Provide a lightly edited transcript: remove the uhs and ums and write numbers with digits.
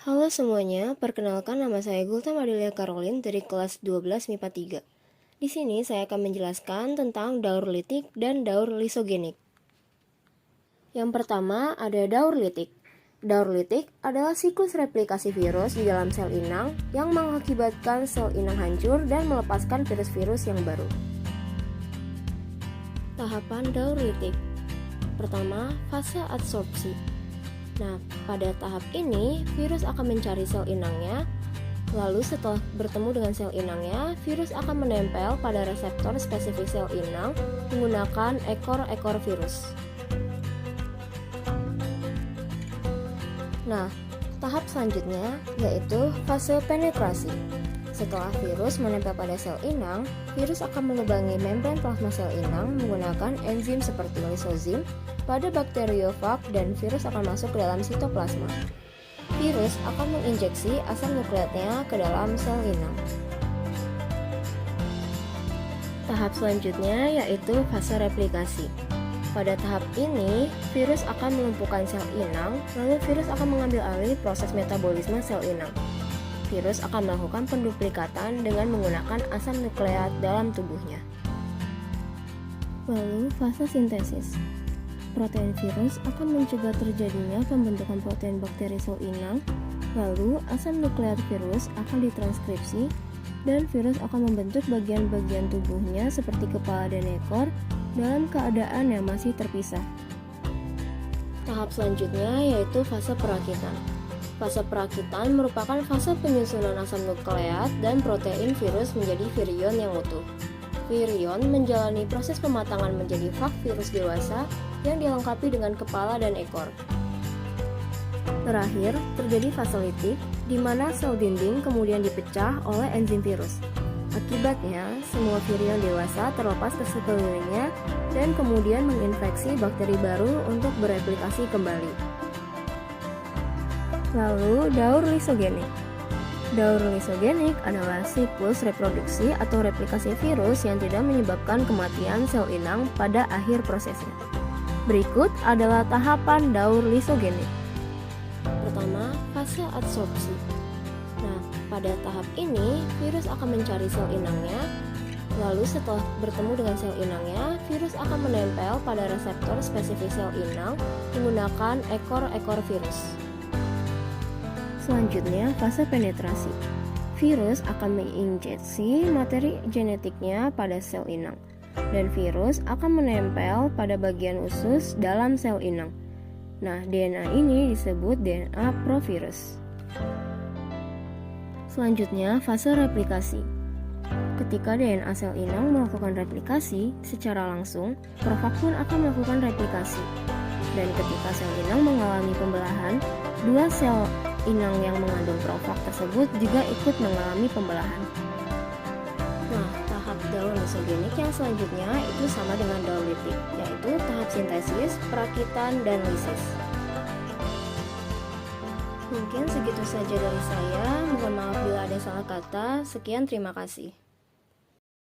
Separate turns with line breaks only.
Halo semuanya, perkenalkan nama saya Gulta Madelia Caroline dari kelas 12 MIPA 3. Di sini saya akan menjelaskan tentang daur litik dan daur lisogenik. Yang pertama ada daur litik. Daur litik adalah siklus replikasi virus di dalam sel inang yang mengakibatkan sel inang hancur dan melepaskan virus-virus yang baru. Tahapan daur litik. Pertama, fase adsorpsi. Nah, pada tahap ini, virus akan mencari sel inangnya, lalu setelah bertemu dengan sel inangnya, virus akan menempel pada reseptor spesifik sel inang menggunakan ekor-ekor virus. Nah, tahap selanjutnya yaitu fase penetrasi. Setelah virus menempel pada sel inang, virus akan melubangi membran plasma sel inang menggunakan enzim seperti lisozim pada bakteriofag dan virus akan masuk ke dalam sitoplasma. Virus akan menginjeksi asam nukleatnya ke dalam sel inang. Tahap selanjutnya yaitu fase replikasi. Pada tahap ini, virus akan melumpuhkan sel inang, lalu virus akan mengambil alih proses metabolisme sel inang. Virus akan melakukan penduplikatan dengan menggunakan asam nukleat dalam tubuhnya. Lalu, fase sintesis. Protein virus akan mencegah terjadinya pembentukan protein bakteri sel inang, lalu asam nukleat virus akan ditranskripsi, dan virus akan membentuk bagian-bagian tubuhnya seperti kepala dan ekor dalam keadaan yang masih terpisah. Tahap selanjutnya yaitu fase perakitan. Fase perakitan merupakan fase penyusunan asam nukleat dan protein virus menjadi virion yang utuh. Virion menjalani proses pematangan menjadi fag virus dewasa yang dilengkapi dengan kepala dan ekor. Terakhir, terjadi fase litik, di mana sel dinding kemudian dipecah oleh enzim virus. Akibatnya, semua virion dewasa terlepas ke sekelilingnya dan kemudian menginfeksi bakteri baru untuk bereplikasi kembali. Lalu, daur lisogenik. Daur lisogenik adalah siklus reproduksi atau replikasi virus yang tidak menyebabkan kematian sel inang pada akhir prosesnya. Berikut adalah tahapan daur lisogenik. Pertama, fase adsorpsi. Nah, pada tahap ini, virus akan mencari sel inangnya, lalu setelah bertemu dengan sel inangnya, virus akan menempel pada reseptor spesifik sel inang menggunakan ekor-ekor virus. Selanjutnya, fase penetrasi. Virus akan menginjeksi materi genetiknya pada sel inang, dan virus akan menempel pada bagian usus dalam sel inang. Nah, DNA ini disebut DNA provirus. Selanjutnya, fase replikasi. Ketika DNA sel inang melakukan replikasi secara langsung, profag pun akan melakukan replikasi. Dan ketika sel inang mengalami pembelahan, dua sel inang yang mengandung profag tersebut juga ikut mengalami pembelahan. Nah, tahap daur lisogenik yang selanjutnya itu sama dengan daur litik, yaitu tahap sintesis, perakitan, dan lisis. Mungkin segitu saja dari saya. Mohon maaf bila ada salah kata. Sekian, terima kasih.